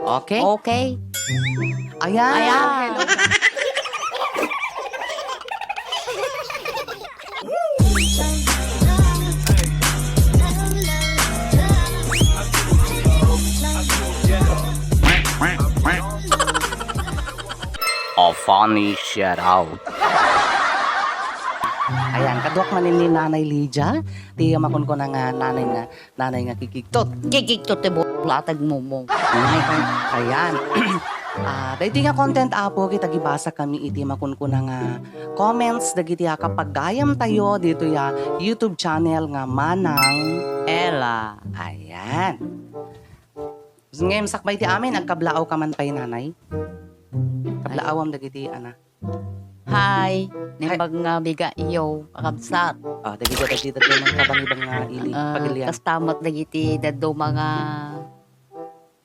Okay? Okay. Ayan. Ayan. Hello. A funny shout out. Ayan, kaduak manin ni Nanay Lydia. Di makon ko na nga nanay nga kikiktot. Gigig to tibo latag mo mo. Ayan. Dahiti nga content apo kita gibasa kami iti makon ko na nga comments dagiti kapag gayam tayo dito ya YouTube channel nga Manang Ella. Ayan. Ngayon sakbay ti amin agkablaaw ka man pay nanay. Kablaawam dagiti ana. Hi. Nimbag nga biga iyo kakabsat. Dagiti dito ng kabangibang nga ili pagilian. Kastamat dagiti daddo mga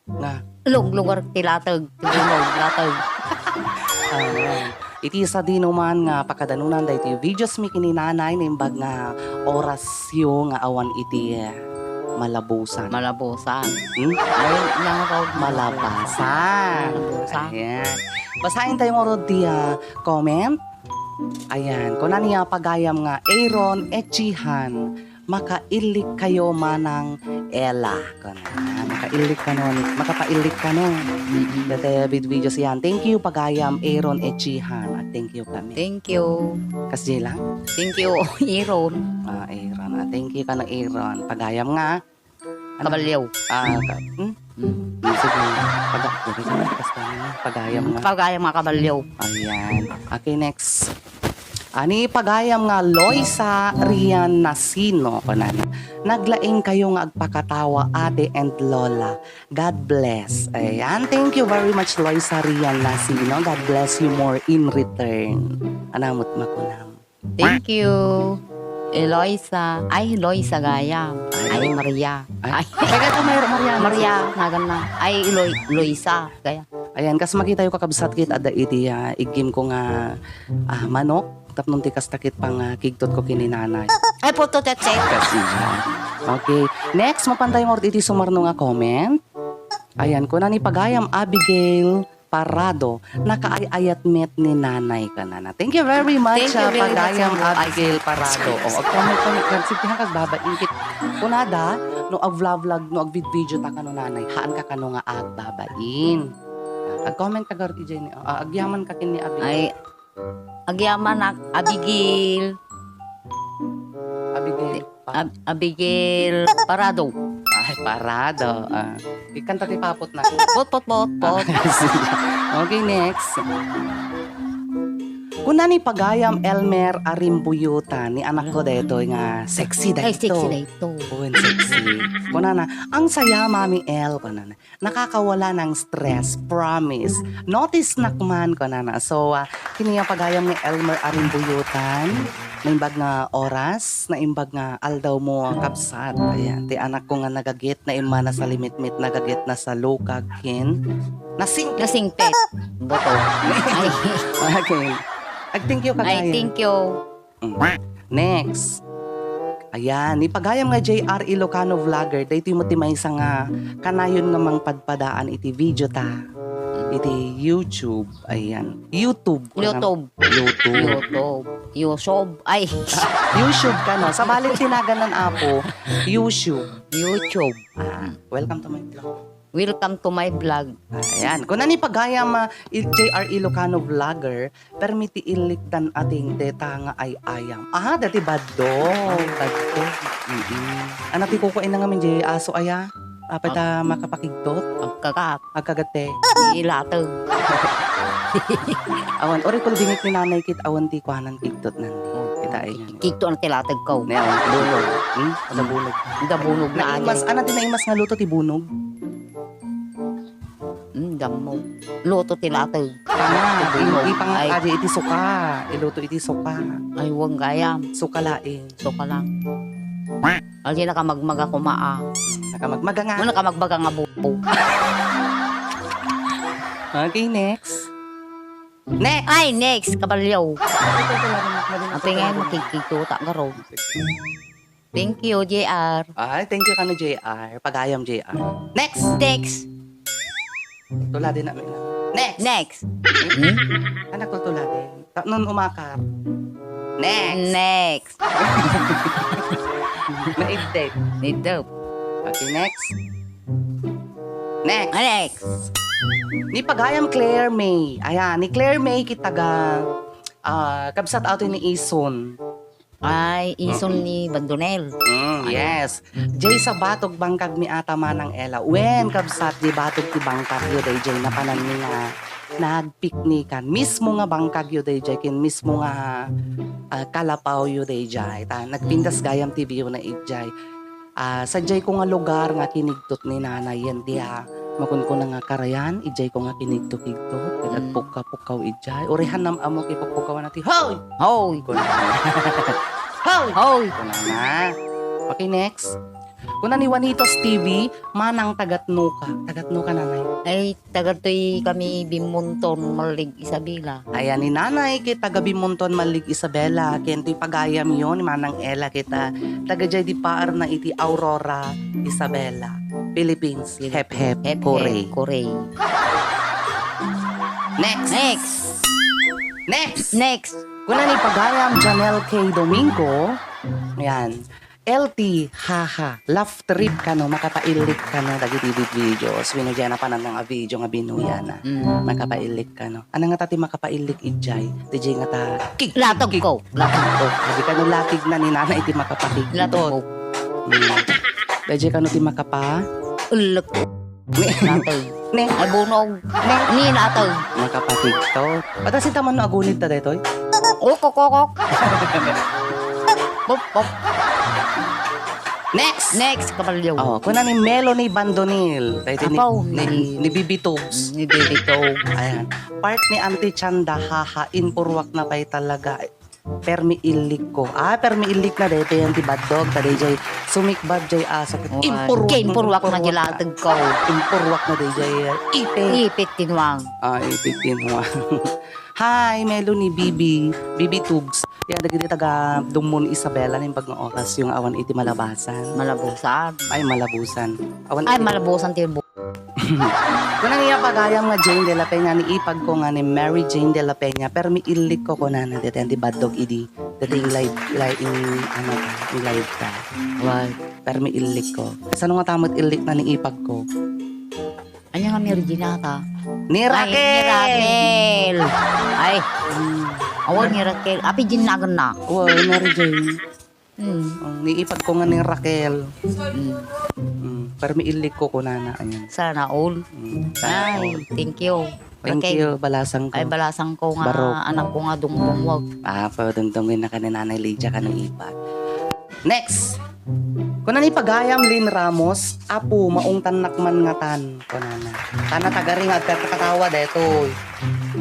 Nga. lungar tilatag. Tibunog latag. Iti sa dinuman nga pakadanunan da iti videos mi kini nanay nimbag nga orasyo nga awan iti malabusan. Malabosan. Ay, Yang raw malabasan. Malabasan. Ayan. Basahin tayo mo ro di comment. Ayan. Kung niya pagayam nga Aaron Echihan makailik kayo manang Ella. Makailik ka nun. Makapailik ka nun. Dati videos yan. Thank you pagayam Aaron Echihan. At thank you kami. Thank you. Kasi lang. Thank you, Iron. Aaron. Thank you ka na Aaron. Pagayam nga. Kabalyaw. Sige. Pagayam nga. Kagaya mga kabalyaw. Ayan. Okay, next. Ani pagayam nga Loisa Rian Nasino kanan. Naglaing kayo nga agpakatawa ate and lola. God bless. Ayan. Thank you very much Loisa Rian Nasino. God bless you more in return. Anamot makunam. Thank you. Eloisa. Ay, Eloisa gaya. Ay, Maria. Ay, Kaya ka Maria. Maria. Nagan na. Ay, Eloisa. Gaya. Ayan. Kas makita yung kakabsat kit ada iti igim ko nga manok. Tapnon ti kastakit pang kigtot ko kininanay. Ay, puto tete. Kasi okay. Next, mapantay mo iti sumarno nga comment. Ayan, kuna ni pagayam Abigail Parado, nakaayat met ni nanay ka na. Thank you very much, Thank you very pagayam much, Abigail Parado. Comment ko ni Francis, kagbabaingkit. Kunada, no ag-vlog, no ag-video ta ka no nanay, haan ka no nga agbabain. Ag-comment ka garti dyan, agyaman ka kin ni Abigail. Ay, agyaman na Abigail. Abigail. Abigail Parado. Ay, Parado. Ikanta ti papot na. Pot. Okay, next. Kuna ni pagayam Elmer Arimbuyuta ni anak ko dito nga sexy Ay, dito. sexy na ito. Sexy. Kuna na, ang saya Mami El. Kuna na, nakakawala ng stress. Promise. Notice nakman. Kuna na. So, kiniya pagayam ni Elmer Arimbuyutan. Naimbag nga oras, naimbag nga aldaw mo kapsat. Ayan, ti anak ko nga nagagit na ima na sa limit-mit, nagagit na sa lukag kin. Nasingpet. Boto. Ay, Okay. Thank you kagaya. ay, thank you. Next. Ayan, ipagayam nga JR Ilocano Vlogger, dahito mo ti may nga kanayon nga mang padpadaan iti video ta. Iti YouTube. Ayan. YouTube. YouTube. Ay, YouTube ka no. Sa balik tinaganan apo, YouTube. YouTube. Welcome to my vlog. Welcome to my vlog. Ayan. Kung nani pagayam JR Ilocano Vlogger, permiti ilikdan ating deta nga ay ayam. Dati baddo. Baddo. Ano ti kukuin na nga min jay aso aya? Apata makapakigtot. Agkakat. Agkagate. Ilatag. Awan. Ori ko dingit ni nanay kit awan ti kuhanan kigtot nandi. Kita ay nga. Kikto ang tilatag ko. Ne, awan. Bunog. Ada bunog. Dabunog na Naimas, agay. di naimas nga luto ti bunog? Damo. Luto tilatag. Tama. Bunog. Ipang Ay. aja iti suka. Iluto iti suka. Ay, huwag gayam. Suka laing. So ka lang. Aldi na ka magmaga kumaa. Nakamagmaga nga. Muna ka magbaga nga bubo. Okay, next. Next! Ay, next, kabalyaw. Ang pingay makikituta ka ro. Thank you, JR. Ay, thank you ka no, JR. Pagayam, JR. Next! Next. Tula din namin. Next! Next. Anak ko tula din. Nun umakap. Next! Next. Naigdeg. Dito. Okay, next. Next. Next. Ni pagayam Claire May. Ayan, ni Claire May kitaga kabsat ato ni Ison. Ay, ison ni Bandonel. Yes. Jay sa batog bangkag mi ata manang Ella. When kabsat di batog ti bangkag yo day Jay na panan mi nga nagpiknikan. Mismo nga bangkag yo day Jay kin mismo nga kalapaw yo day Jay. Nagpindas gayam ti biyo na ijay. Sa Jay ko nga lugar nga kinigtot ni nanay yan diya. Makun ko na nga karayan, ijay ko nga kinigto-kigto. Nagpuka-pukaw ijay. Orehan nam amo kipukaw na ti. Hoy! Hoy. Kuna Hoy! Hoy. Kuna na. Okay, next. Kuna ni Juanitos TV, manang tagatnuka. Tagatnuka nanay. Ay, tagatoy kami bimunton malig Isabela. Ayan ni nanay kita gabi monton malig Isabela. Kenti pagayam yon manang Ella kita. Tagajay di paar na iti Aurora Isabela. Philippines. Hep hep. Hep, Korea. Korea. Next. Next. Next. Next. Kuna ni pagayam Janelle K. Domingo. Ayan. LT, haha, laugh trip ka no, makapailik ka no, dagiti videos. Winudyan na pa ng mga video nga binuya na. Makapailik ka no. Ano nga tati makapailik ijay? DJ nga ta, Latog ko. Latog ko. Sabi ka no, lakig na ni nana iti makapakig. Latog ko. DJ ka no, ti makapa. Ulok. Latog. Ne, Ay, bunog. Ni latog. makapakig to. Pata si taman no, agunit ta detoy. Ukok. Pop, pop. Next! Next, kabalyo. Oh, kuna ni Melanie Bandonil. Tayo Apaw. ni Bibi Tobes. Ni Baby Tog. Ayan. Part ni Auntie Chanda, haha, inpurwak na pa'y talaga. Permi ilik ko. Permi ilik na dito yan ti Baddog. Taday jay sumikbad jay asa. Impurwak na gilatag ko. Impurwak na day jay ipe. Ipit tinwang. Ipitin mo. Hi, Melanie Bibi Tubes. Yan, nagiging taga Dumon Isabela ng pag oras yung awan iti malabasan. Malabusan. Ay, malabusan. Awan Ay, iti malabusan tibo. Kung nang iya pagayang nga Jane de la Peña ni ipag ko nga ni Mary Jane de la Peña pero mi ilik ko na dito di Baddog idi dito yung live in ano ka yung live ka Why? pero mi ilik ko saan nga tamot ilik na ni ipag ko Anya nga may Reginata? ni Raquel Ay, ni Raquel. Ay. Awag ni Raquel. Api ginagan na. wow Mary Jane ni ipag ko nga ni Raquel pero mi ilik ko na ayan Sana all. Ay, thank you. thank Raquel. you balasang ko Ay, balasang ko nga, Barok. anak ko nga dungdungwag. Padungtungin na ka ni Nanay Lydia ka ng ipag. Next! Kuna ni pagayam Lynn Ramos, apo maong tanakman nga tan. Kuna na. Tana tagaring at katawa deto.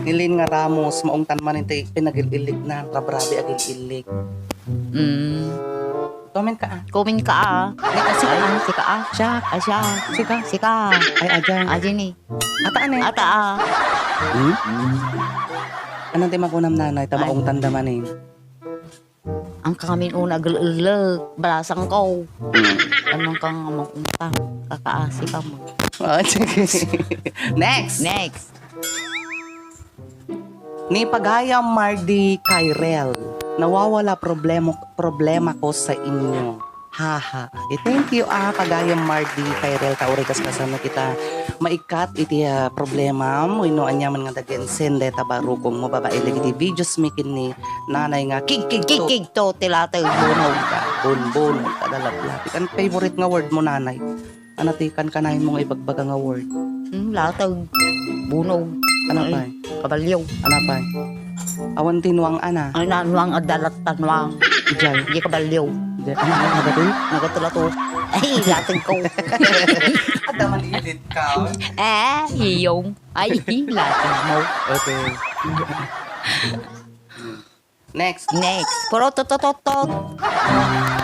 Ni Lynn nga Ramos, maong tanman ito pinagililik na. Rabrabi agil-ilik. Comment ka Kumin ka ah. Sika Ay, sika ah. Siya. Ay, siya. Sika. Sika. Ay, ajan. Aji ni. Ataan eh. Ata ah. Anong tema ko nam nanay? Tamaong tandaman eh. Ang kakamin una galulag. Balasang ko. Anong kang makunta. Kakaasi ka mo. Oh, sige. Next! Next. Ni pagayam Mardi Kyrel. Nawawala problema ko sa inyo. Haha. Thank you pagayam Mardi Kyrel kaurigas kasama kita. Maikat iti problema mo inoanyaman nga dagen sende tabaro kung mo babae lagi iti videos mikin ni nanay nga kikig to. Kikig to tilatag bunog. Bon kadalaplapit. Ang favorite nga word mo nanay? Anatikan kanahin mo nga ibagbaga nga word. Latag. Bunog. Ano Ay, pa? Kabalyo. Ano pa? Awan tinwang ana. Ay, nanuang adalat tanwang. Ijay. Hindi kabalyo. Ano nga ba? Nagatula to. Ay, latag ko. Adaman ilit ka. Iyong. Ay, latag mo. Okay. Next. Puro totototot.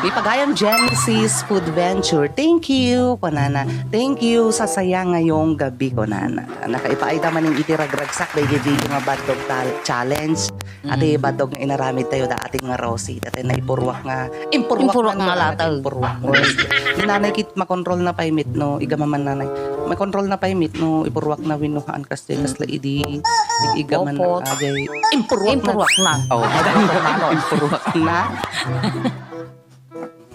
May pagayam Genesis Food Venture. Thank you, Konana. Thank you sa saya ngayong gabi, Konana. Nakaipaay naman yung itiragragsak by video nga Baddog Challenge. Ati badog nga inaramid tayo da ating nga Rosie. Dati na ipurwak nga. Impurwak nga latag. Impurwak nga. Ni nanay kit makontrol na paimit no. Igamaman nanay. Makontrol na paimit no. Ipurwak na winuhaan kasi kasla idi. Igaman Opot. na ajay. Impurwak na. na. Oh, impurwak na.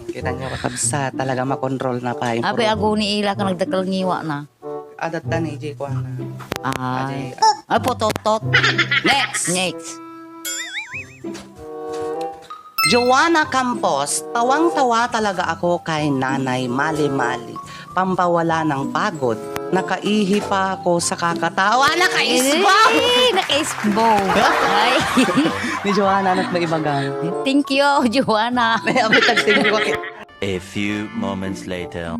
Kita nyo kakabsa. Talaga makontrol na pa. Abi ago ni ila ka nagdakal ngiwa na. Adat na ni Jay Kwan na. Ay. Ay pototot. Next! Next. Joanna Campos, tawang-tawa talaga ako kay Nanay Mali-Mali. Pampawala ng pagod. Nakaihi pa ako sa kakatawa. Nakaisbaw! Nakaisbaw. Ay. Ni Joanna, anak may ibagang. Thank you, Joanna. May abitag-tingin ko. A few moments later.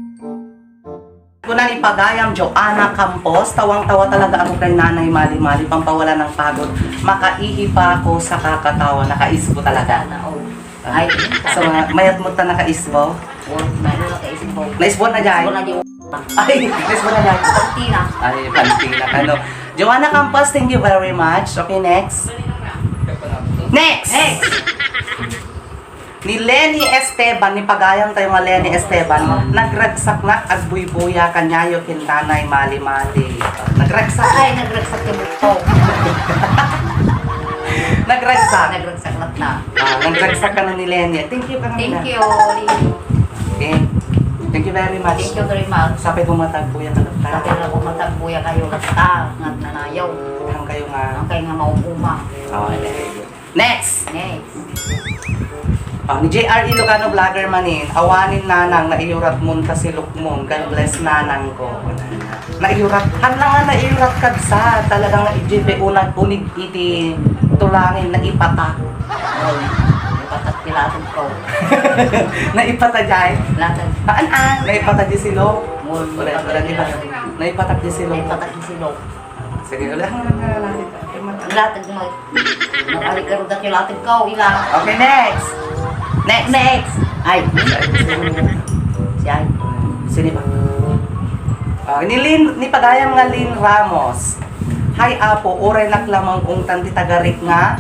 Kuna ni Pagayam, Joanna Campos, tawang-tawa talaga ako kay Nanay Mali-Mali. Pampawala ng pagod. Makaihi pa ako sa kakatawa. Nakaisbo talaga. Ay, So, mayat mo ta nakaisbo? nakaisbaw. Naisbo na dyan? Wala di Ay, naisbo na dyan. Tina. Ay, pantina ka, no? Joanna Campos, thank you very much. Okay, next. Next! Ni Lenny Esteban, ni Pagayam tayo nga Lenny Esteban, nagragsak na at buy-buya kanyayo kintanay mali-mali. Nagragsak. Ay, nagragsak yung buto. Nagragsak. Nagragsak na. Nagragsak ka na ni Lenny. Thank you ka Thank na. you. Okay. Thank you very much. Thank you very much. Sabi bumatag buya ka Sa lang. tira ko matagbuya kayo lasta. Nga nanayaw. Hang kayo nga. Ang kayo nga maumuma. Next! Next. Ni J.R. Ilocano vlogger manin, awanin nanang, naiurat munta si Lukmon, God bless nanang ko. Naiurat, hala nga naiurat kadsa, talagang ijipe unag unig iti tulangin na ipata. Ay, ipatat pilatag ko. Naipata jay. Latag. Naipata di silo. Mul. Naipata di silo. Ipatat ni silog. Sige, ulit. Latag mo. Nakaligaro yung latag ko. Ilang. Okay, next. Next. Ay. Si Ay. Sino ba? Ni Pagayam nga Lynn Ramos. Hi Apo, oray naklamang ungtan ti tagarik nga.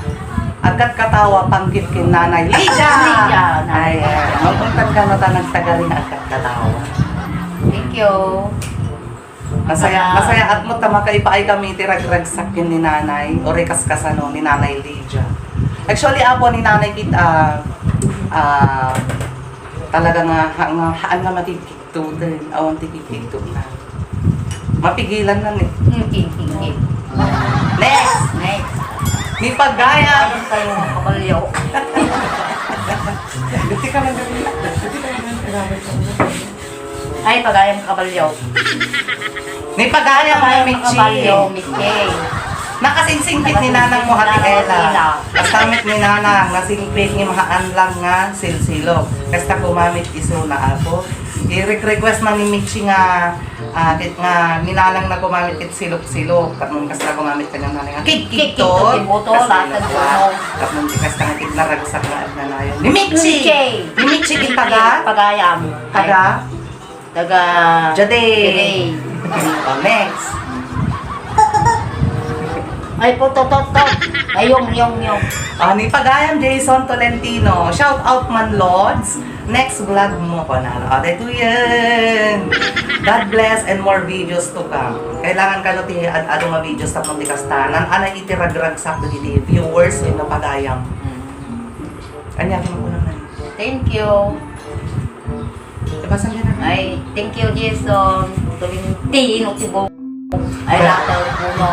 Agkat katawa panggit kin Nanay Lydia. Lydia, Ay, ang ungtan ka na ta nagtagarin agkat katawa. Thank you. Masaya at mo ta makaipaay kami ti ragragsak kin ni Nanay. Oray kaskasano ni Nanay Lydia. Actually Apo ni Nanay kita talaga nga haan nga makikito din. Awan tikikito na. Mapigilan na eh. King. Next! Next. Ni Pagayam! Ayun tayo mga kabalyo. Dati ka lang Ay, Pagayam kabalyo. Ni Pagayam na Michi. Kabalyo, Michi. Nakasingsingpit ni Nanang mo Ate Ella. Kasamit ni Nanang, nasingpit ni mahaan lang nga silsilo. Kasta kumamit iso na ako. I-request man ni Michi nga nga ninanang na gumamit it silok-silok. Tapos kasta gumamit ka ng nanay nga kik-kik-tot. Kik-kik-tot, latag ko. Tapos kasta nga naragsak na at nanayon. Ni Michi! Ni Michi kitaga? Pagayam. Taga? Taga. Jade! Jade. Oh, next! Ay, putotot. Ay, yung. Ni Pagayam Jason Tolentino. Shout out man Lods. Next vlog mo ko na. Ito yan. God bless and more videos to come. Kailangan ka luti at ano nga videos sa mga kastanan. Anay itiragragsak na dito. Viewers in Pagayam. Anya, mo na. Thank you. Diba saan yan? Ay, thank you, Jason. Tolentino, tibo. Ay, lataw, puno.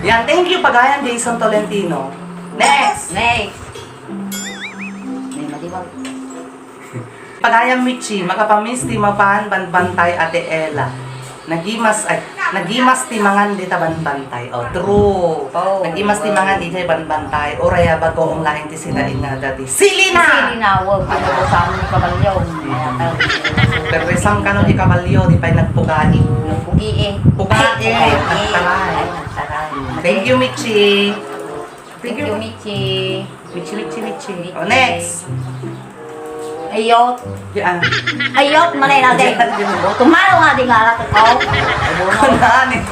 Yan, thank you Pagayam Jason Tolentino. Next! Next. May madiwag. Pagayam Michi, makapamiss ti mapan banbantay Ate Ella. Nagimas ti mangan di ta banbantay. Oh, true. Oh, Nagimas ti mangan di ta banbantay. Oraya bago ang laing ti silain na dati. Silina! Kasi linawag, pinubo sa amin kabalyo. Pero isang kano di kabalyo, di pa'y nagpugani. Nagpugi eh. Pugani! Ay, Nagtaray. nagtaray. Thank you, Michi. Thank you, Michi. Michi. Oh, next. Ayot. Yan. Ayot, manay natin. Tumalo nga di nga alat ko. Kunaan eh.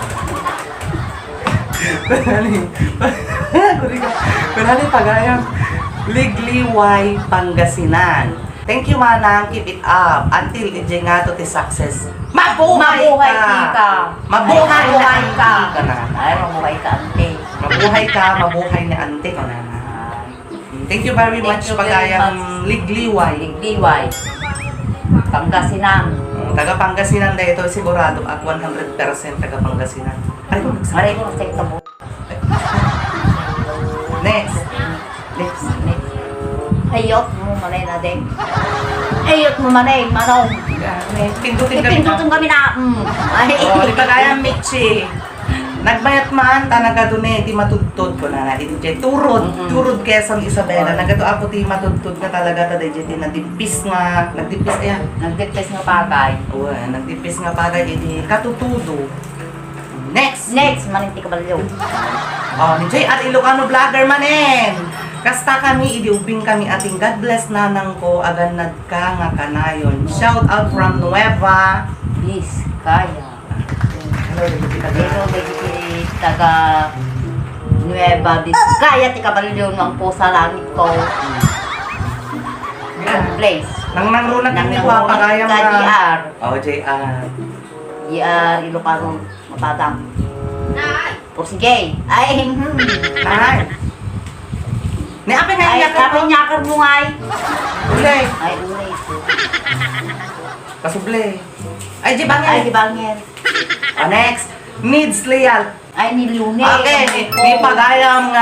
Kunali pagayang Ligliway, Pangasinan. Thank you, Manang. Keep it up. Until ije nga to ti success. Mabuhay ka! Mabuhay ka na. Ay, mabuhay ka, ante. Mabuhay ka, mabuhay ni ante ko na. Thank you very Thank much, you very Pagayang Ligliway. Ligliway. Pangasinan. Taga Pangasinan na ito, sigurado at 100% taga Pangasinan. Ay, kung nagsabi. Maray ko sa tabo. Next. Next. Ayot mo manay na din. Ayot mo manay, manong. Pindutin kami Ipindutin kami na. Ay. Oh, di Pagayang Michi. Nagbayat man, tanaga doon di matudtod ko na natin. Turod Quezon Isabela. Nagato ako ti matudtod na talaga ta DJ nagdipis nga, nagdipis ayan. Nagdipis nga pagay. Oo, nagdipis nga pagay di katutudo. Next. Maninti ka baliw. Oh, ni Jay at Ilocano vlogger manen. Kasta kami, idiubing kami ating God bless nanang ko, aganad ka nga kanayon. Shout out from Nueva. Bis, kaya. Hello, Pero may taga Nueva Vizcaya, ti kabaliw ng po sa langit ko. Good place. Nang nangrunag Nang ni Kwa Pagayang ka JR. Oh, JR. JR, Ilocano, Matadang. Porsigay. Ay, Nay. Ni ape nga Ay, iyak kapag nyakar mo ngay. Ulay. Ay, ulay. Kasuble. Ay, di bangin. Ay, di bangin. Oh, next. Needs Leal. Ay, nilune. Okay, ni Pagayang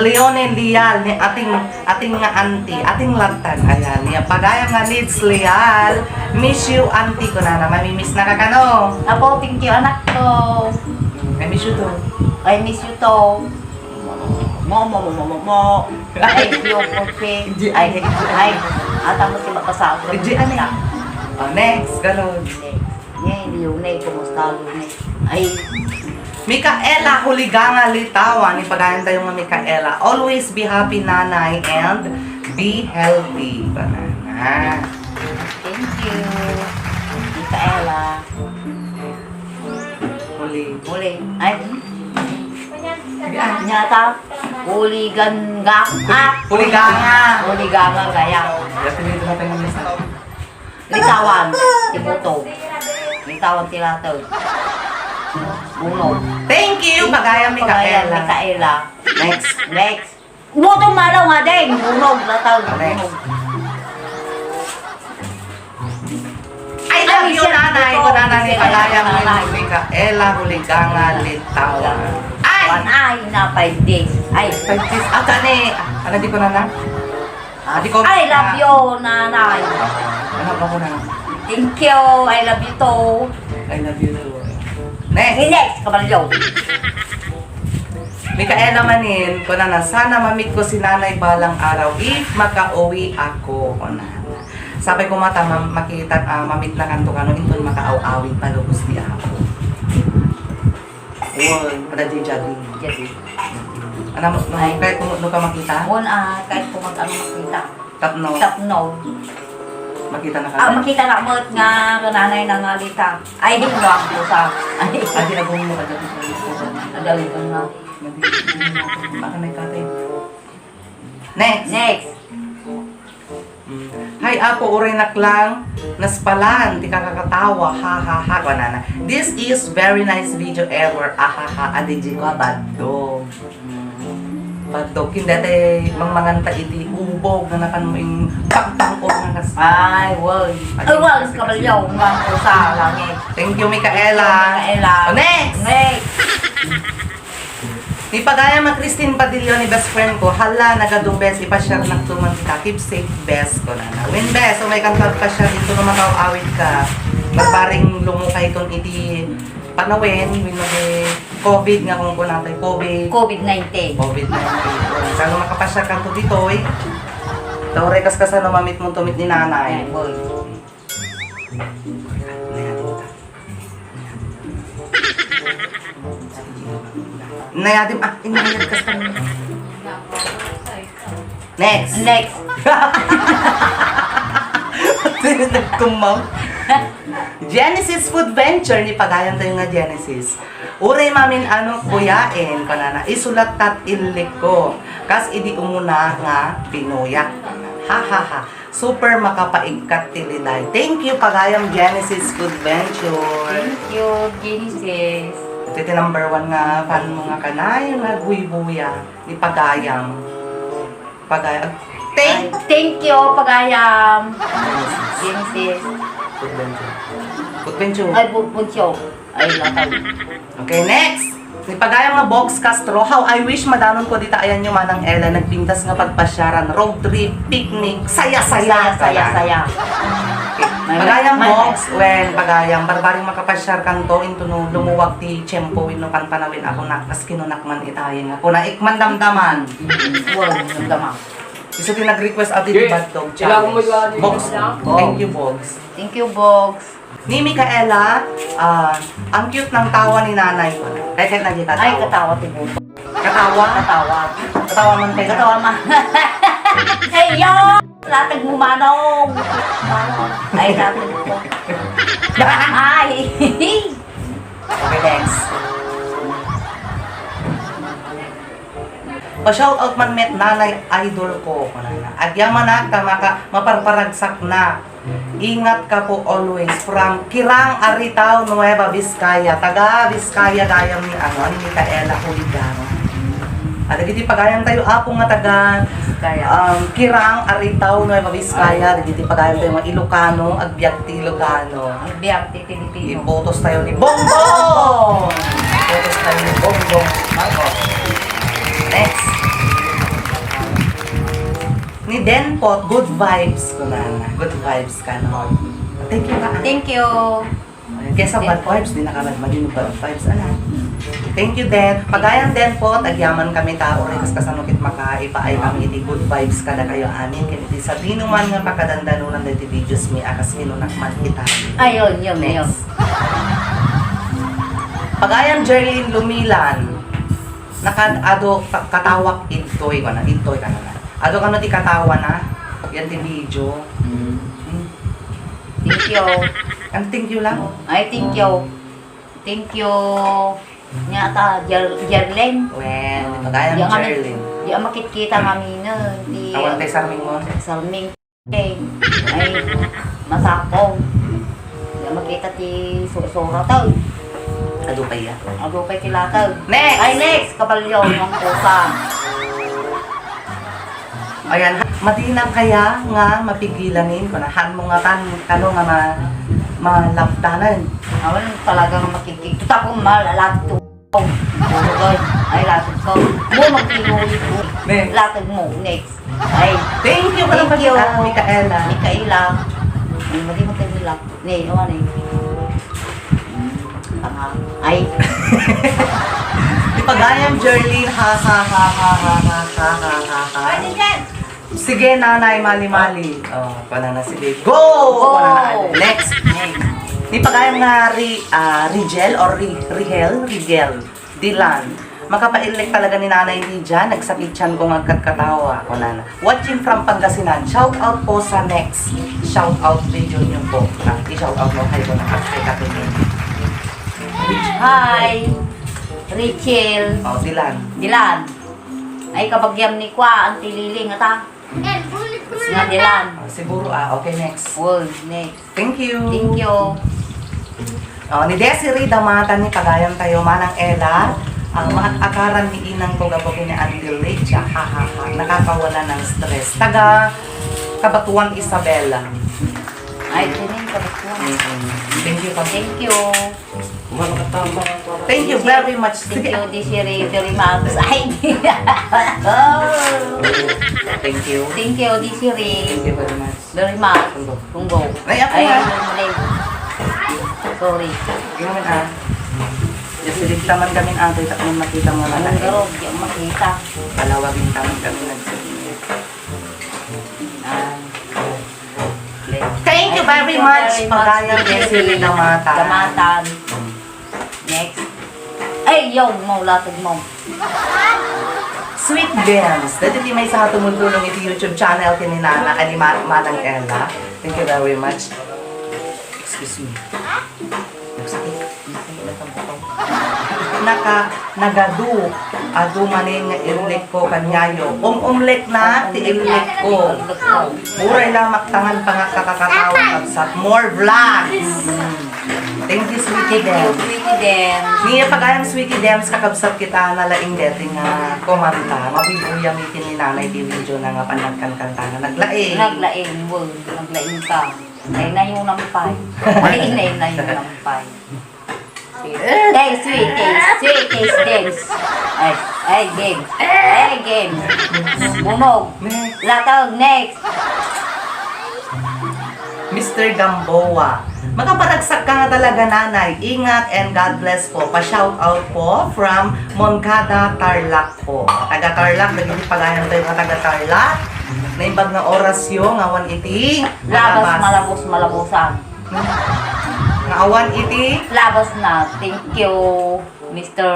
Leone Leal, ni ating nga auntie, ating latan. Ayan, ni Pagayang nga Needs Leal. Miss you, auntie ko na. Mamimiss na ka kano. Apo, thank you, anak ko. I miss you too. I miss you to. Mo. Ay, you coffee. Ay, ata mo si Makasag. Hindi, ano yan? Oh, next, ganun. Ngayon, Lune, kumusta Lune? Ay, Micaela Huliganga Litawan, ni Pagayang tayo nga Micaela. Always be happy, nanay, and be healthy. Banana. thank you. Micaela. Uli. Ay, nyata. Uligan ga. Huliganga. Uliganga gaya. Dito natin ang misa. Litawan. Tibuto. Litawan tilatag. Uno. Thank you, Pagayang Micaela. Micaela. Next. Buto malaw nga din. Unog. Lataw. Next. Unog. I love you, nanay. Ko nanay ni Pagayang Nanay. Micaela Huliganga Litawan. One Ay! eye na 5 days. Ay. Ano di ko na na? Di ko I love you, nanay. Ano ba ko na? Thank you. I love you too. I love you too. Next. Next, kabalyo. Micaela Manin, ko na sana mamit ko si nanay balang araw if makauwi ako. Ko na. Sabi ko mata, makita, mamit na kanto kano, inton makaaw-awit pa lubos di ako. Ayun, pada di jogging. Jadi. Ano, kahit kung ka makita, Kahit kung mag-ano makita. tapno, Tapno. makita na ka. Makita na mo nga nanay na ngalita. Ay, di ko ang pusa. Ay, Adi na mo ka dito. adawin ko na. Baka may katay. Next. Next. Hi Apo, urinak lang. Naspalan, di ka kakatawa. Ha ha ha. Banana. This is very nice video ever. Ah ha ha. Adiji ko baddo. Baddo. Kindate mangmanganta iti ubog na nakan mo yung pagtangko nga nas. Ay, wal. Ay, wal. Kabalyo. Nga ang pusa. Langit. Thank you, Micaela. Micaela. Oh, next! Next. Ni Pagaya ma Christine Padillo ni best friend ko, hala, nagadong best, ipashare na tuman kita, keep safe best ko na. Win best, so may kantag pa siya dito na makaawit ka. Magparing lumukay ton iti panawin, win mo di COVID nga kung kunatay, COVID-19. COVID-19. Saan makapashare kanto dito eh. Tawre kas kasano mamit mo tumit ni nanay. Ay, boy. Nayadim, inayad ka sa Next. Next. Nagkumaw. G, Genesis Food Venture ni pagayan tayo nga Genesis. Uray mamin ano kuyain kanana isulat tat ilik ko. Kas idi umuna nga pinuyak. Ha ha ha. Super makapaigkat tililay. Thank you pagayam Genesis Food Venture. Thank you, Genesis. Ito yung number 1 nga fan mo nga kanay nga buy-buya ni pagayam. Pagayam. Thank you, Pagayam. Genesis. Food Venture. Food Venture. Ay, Buncho. Ay, latag. Okay, next! Ni pagayang nga Box Castro, how I wish madanon ko dita ayan yung manang Ella, nagpintas nga pagpasyaran, road trip, picnic, saya-saya. Saya. Okay. Pagayang Box, when pagayang, barbaring makapasyar kang to, into no, lumuwag ti tiyempo, no kan panawin ako na, kas kinunakman itayin nga, kuna ikman damdaman. Huwag, nagdama. Gusto din nag-request out di bad dog challenge. Box, thank you Box. Thank you, Box. Ni Micaela, ang cute ng tawa ni nanay ko. Kaya kahit naging katawa. Ay, katawa, tibuto. Katawa? Katawa. Katawa man tayo. Katawa, ma. Hey, yo! Latag mo, manong. Ay, latag mo. Ay! Okay, next. Pa-shout out man met nanay idol ko. Agyaman na ka maparparagsak na. Ingat ka po always from Kirang Aritaw, Nueva Vizcaya. Taga Vizcaya gayam ni ni Micaela Huligano. At dito pagayam tayo apong nga taga Kirang Aritaw, Nueva Vizcaya. Dito pagayam tayo mga Ilocano, Agbiag ti Ilocano. Biyak, ti Pilipino. Ibotos tayo ni Bongbong! Ibotos tayo ni Bongbong. Next. Ni Denpot, good vibes ko na. Good vibes ka no. Thank you ba? Thank you. Kaya sa bad vibes, di nakalad maging bad vibes. Thank you, Den. Pagayang Denpot, agyaman kami tao rin kas kasanukit makaipaay kami iti good vibes kada kayo amin. Kaya iti sabi naman nga pagkadandanunan na iti videos mi akas kinunakman kita. Ayun, yun. Pagayang Jerlyn Lumilan, nakadado katawak intoy ka na. Ado ka na ti katawa na. Yan ti video. Thank you. Ang thank you lang. Ay, thank you. Thank you. Nga ta, Jerlyn. Well, pagayang Yang kami- Jerlyn. Di ang makikita kami na. Di Tawan tayo sa aming mo. salming ay masakong. Di ang makita ti sura to. Ado pa yan. Ako kay kilatag. Next! Ay, next! Kabalyo ng pusa. Ayan, madinang kaya nga mapigilanin ko na han mo nga kano nga malaptanan. Awan talagang makikita. Tuta kong malalat to. Tulog. Ay, latag ko. Mo magtinulit ko. Next. Latag mo. Next. Ay, Thank you ka lang Thank you. Micaela. Mikaela. Ay, mali mo tayo nila. Ne, awan eh. Tanga. Ay, Pagayang Jerlyn, ha ha ha ha ha ha ha ha ha ha. Sige nanay, mali-mali. Oh, pana na sige. Go! Go! Pana na. Next. next. Ni pagayang nga Rigel or Rigel Dilan. Makapailik talaga ni Nanay Lydia, nagsakit siyan kung agkat-katawa ko na. Watching from Pangasinan, shout out po sa next shout out video niyo po. I-shout out mo kayo na kay Katunin. Hi. Rachel. Oh, Dilan. Dilan. Ay, kabagyam ni Kwa, ang tililing, ata. Nga Dilan. Oh, siguro okay next. Well, next. Thank you. Thank you. Oh, ni Desiree Damatan ni Pagayang tayo manang Ella. Ang akaran ni inang ko gabagin ni Andil Lecha. Ha ha ha. Nakakawala ng stress. Taga Kabatuan Isabela. Ay, tinin, kabagyam. Thank you. Thank you. Thank you very much. Thank Sige. you, Desiree, very much. Ay, Thank you. thank you, Desiree. Thank you very much. Very much. Tunggo. Ay, ako Ay, nga. mali. Sorry. Ginamin Just silip naman kami atoy at nung makita mo na Anong garo? Di ako makita. palawagin kami nagsabihin. Thank you very much, Pagayang Desiree Damatan. Damatan. Next. Ay, yo, mo, latag mo. Sweet Gems. Dati di may sa tumulong iti YouTube channel kininana ani Manang Ella. Thank you very much. Excuse me. nagadu. Adu maning nga irlik ko kanyayo. Umlek na, ti irlik ko. Muray lamak tangan pa nga kakakatawa kabsat. More vlogs. Thank you, Sweetie Dems. Sweetie Dems. Niya pagayang Sweetie Dems, kakabsat kita nalaing deti nga komanta. Mabibuyamitin ni nanay di video na nga panagkan-kanta nga naglaing. Naglaing, word. Naglaing ka. Ay na yung nampay. Ay na yung nampay. Hey, sweet taste games. Ay, games. Ay, games. Bunog. Latag, next. Mr. Gamboa. Makapanagsak ka nga talaga, nanay. Ingat and God bless po. Pa-shout out po from Moncada, Tarlac po. Taga Tarlac, naging pagayan tayo nga taga Tarlac. Naimbag na orasyo, ngawan iti. Labas, malabusan. Ngawan iti. Labas na. Thank you, Mr.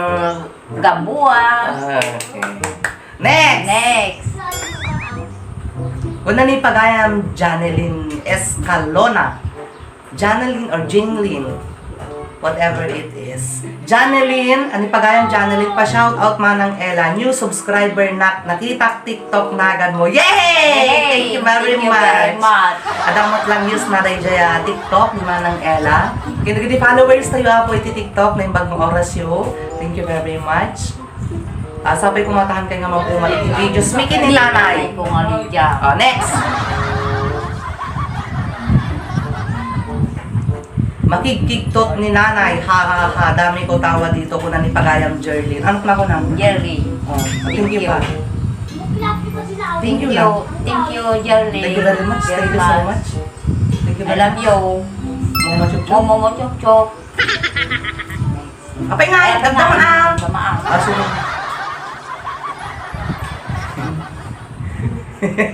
Gamboa. Okay. Next! Next. Una ni pagayam Janeline Escalona. Janeline or Jinglin. Whatever it is. Janeline, ani pagayam Janeline, pa-shout out manang Ella. New subscriber na nakita TikTok nagad mo. Yay! Thank you very much. Adamot lang use na rin dyan TikTok ni manang Ella. Kinagadi followers tayo po iti TikTok na yung bagong orasyo. Thank you very much. Sabay kumatahan kayo nga mapuman iti videos. Mikin ni nanay. Kung alidya. Next! Makikiktot ni nanay. Ha ha ha. Dami ko tawa dito ko na ni Pagayam Jerlyn. Ano na ko na? Jerry. Thank you pa. Thank you. lang. Thank you, Jerry. Thank you very much. Thank you so much. Thank you I very love much. you. Mama chup chup. Momo chok chok. Apay nga, dagdamaan. Dagdamaan. Sunod.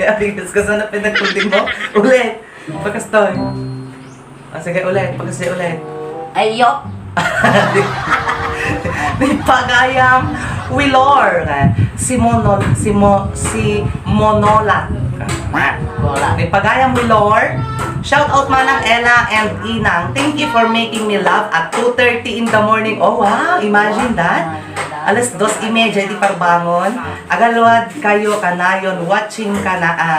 Abigas ka sana pinagkundin mo. Ulit. Pagkastoy. Sige, ulit. Pagkastay ulit. Ayok. Ni Pagayam Wilor. Si Monola. Wala. Ni Pagayam Wilor. Shout out manang Ella and Inang. Thank you for making me laugh at 2:30 in the morning. Oh wow, imagine that. Alas 2:30 di parbangon. Agalwad kayo kanayon watching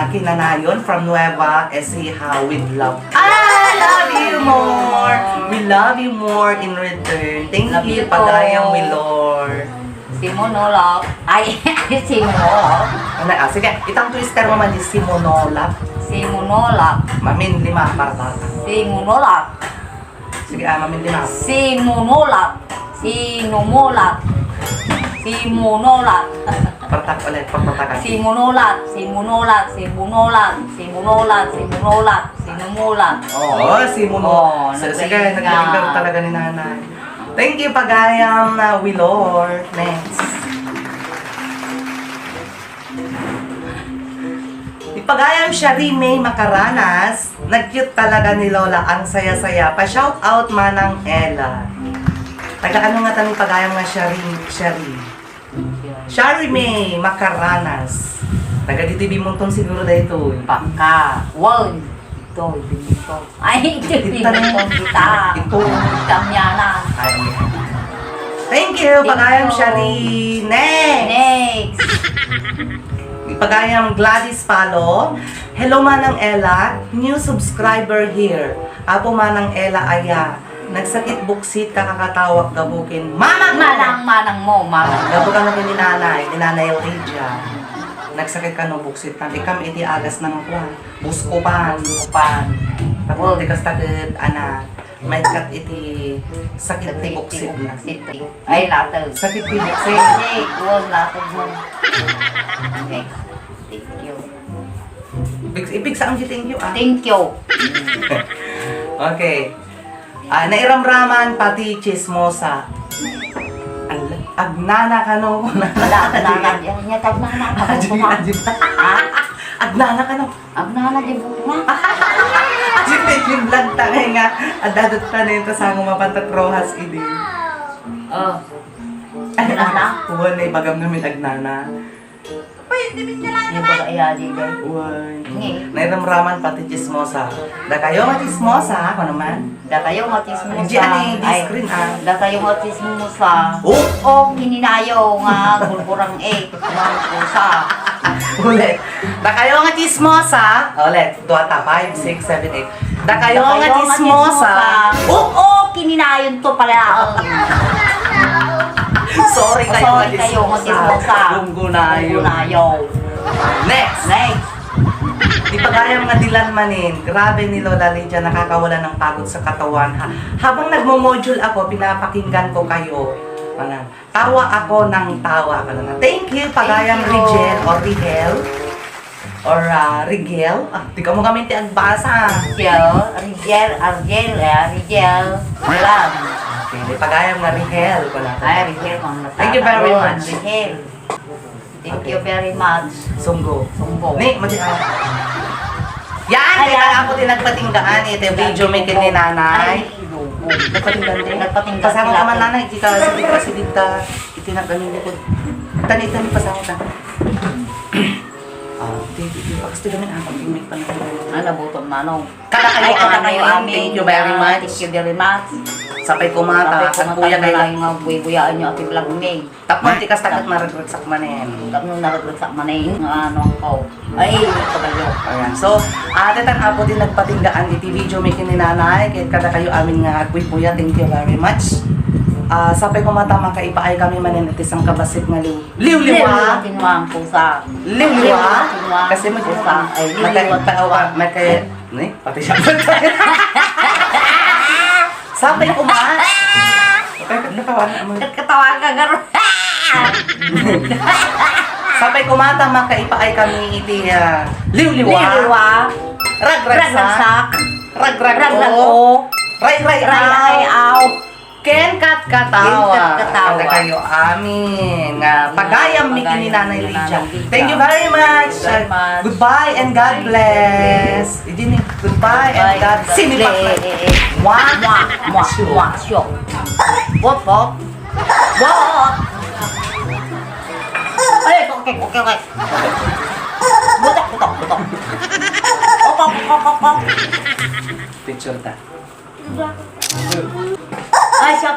kinanayon from Nueva Ecija with love. I love you more. We love you more in return. Thank Love you you Pagayam po. Wilor. Si Monolog. Ay, si Monolog. Sige, itang twister mo man di si Monola. Si Monolog. Mamin 5 para bata. Si Monolog. Sige, mamin 5. Si Monolog. Si Numulat. Si Monolat. Partak ulit, pagpatakan. Si Monolat. Si Monolat. Si Monolat. Si Monolat. Si Monolat. Si Numulat. Oo, si Mono. Oh, Sige, naglaing naglaing ka. talaga ni nanay. Thank you, Pagayam na Wilor. Next. Pagayam Shari May Macaranas, nag-cute talaga ni Lola, ang saya-saya. Pa-shout out manang Ella. Taga ano nga tanong Pagayam nga Shari? Shari May Macaranas. Taga DTV Montong siguro dahil ito. Paka. One. Ito. Ito. Ay, ito. Kita. Ito. Kamyana. Ay, thank you, Pagayam Shari. Next! Next. Pagayam Gladys Palo. Hello manang Ella, new subscriber here. Apo manang Ella aya. Nagsakit buksit kakakatawag gabukin. Manang Manang mo. Manang. Gabo ka namin ni nanay Lydia. Nagsakit ka no buksit tan. Ikam iti agas ng kuhan. Buskopan. Upan. Tapos di kastakit anak. May kat iti sakit ti buksit na. Ay, latag. Sakit ti buksit. Hey, huwag latag mo. Next. Thank you. Ibig sa ang thank you ah. Thank you. Okay. Nairamraman pati chismosa. Agnana ka no. Wala ka na. Yan, tagnana ka. Agnana ka no. Agnana, di mo na. Ajit yung vlog tangay nga. Adadot pa nito sa akong mapantat rohas idi. Agnana? Huwag na ibagam namin agnana. Hindi ba kaya di ba? Uy. Ngi. Nairamraman pati chismosa. Da kayo nga chismosa, ako naman. Da kayo matismusa. Diyan eh, di screen ah. Da kayo matismusa. Oh! O kininayo nga gulburang mga pusa. Ulit. Da kayo nga chismosa. Ulit. Duwata, 5, 6, 7, 8. Da kayo nga chismosa. Oh! O kininayon to pala. Sorry kayo nga Sorry kayo nga chismosa. chismosa. Gunggunayo. Gunggunayo. Next. Next. Di pa kaya mga dilan manin. Grabe ni Lola Lydia, nakakawala ng pagod sa katawan. Habang nagmo-module ako, pinapakinggan ko kayo. Ano, tawa ako ng tawa. Ano, thank you, Pagayang Thank you. Rigel or Rigel. Or Rigel. Di ka mo kami tiagbasa. Rigel. Rigel. Alam. Okay, di Pagayang nga Rigel. Ay, Rigel. Thank you very much. Rigel. Thank you very much. Sunggo. Sumbo. Ni, mati yan! Ayan. Kaya ako din nagpatinggaan. Ito yung video may kini nanay. Nagpatinggan din. Nagpatinggan Pasama sila. ka man nanay. Kita si Dita. Itinagamin ko. Tani-tani pasama ka. Di pa kasi gamin ako. May panahon. Ano, buton manong. Kada kayo Kada amin. Thank you very much. Thank you very much. Sapay kumata. Sa kuya kayo. kayo. Nga buhay-buyaan nyo at vlog me. Tapos tikas takat maragrat sa manin. Tapos naraglag sa manay. Ano ko. Ay, kabalyo. Ayan. So, atetan ako din nagpatinggaan iti video may kininanay. Kaya kada kayo amin nga agwi puya. Thank you very much. Sapay kumata makaipaay kami manin at isang kabasit nga liw-liwa. Tinuang pusa. Liw-liwa. Tinuang Kasi pusa. Ay, liw-liwa. Ni, pati siya. Sapay kumat. Natawa na mo. Nagkatawa ka garo. Sapay kumata makaipaay kami iti liw-liwa. Liwa. Ragragsak. Ragrag Raglag o. o. Ray-ray Ray aw. aw. Ken kat katawa. Ken kat katawa. Kada kayo amin. Pagayam mi kini Nanay Lydia. Lydia. Thank you very much. Very much. Goodbye and God bless. Idini, goodbye and God. Sinipak na. Mwah. Mwah. Syok. Wop, wop. Wop. Ay, okay. Butok. Op. Picture ta. Ay, syok.